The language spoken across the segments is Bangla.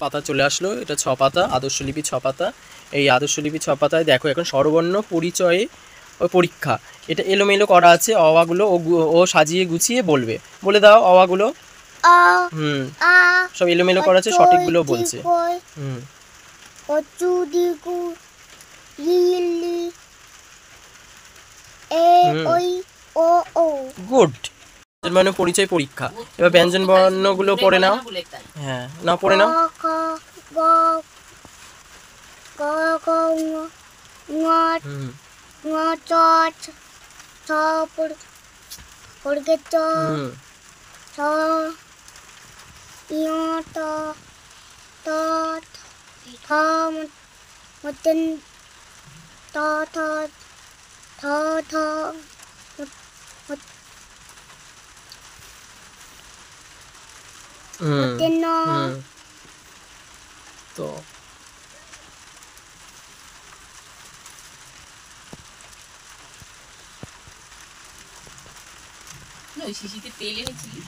পাতা চলে আসলো, এটা 6 পাতা, আদর্শলিপি 6 পাতা। এই আদর্শলিপি 6 পাতায় দেখো এখন স্বরবর্ণ পরিচয়ে ও পরীক্ষা, এটা এলোমেলো করা আছে। অওয়াগুলো ও সাজিয়ে গুছিয়ে বলবে। বলে দাও অওয়াগুলো। হুম, সব এলোমেলো করা আছে, সঠিকগুলো বলছে। হুম, গুড। মানে পরিচয় পরীক্ষা। এবার ব্যঞ্জন বর্ণগুলো পড়ে নাও। হ্যাঁ, না পড়ে নাও। হুম, তো শিশিতে তেল এনেছিলি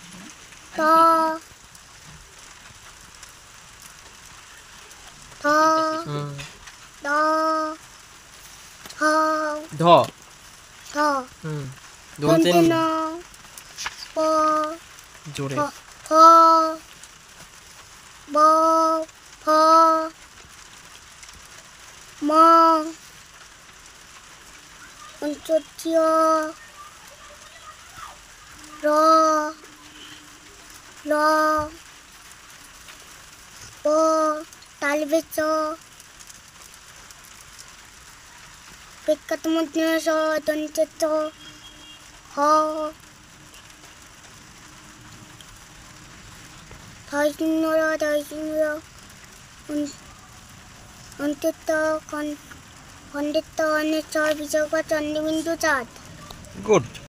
ধ দন্তে জোরে গুড।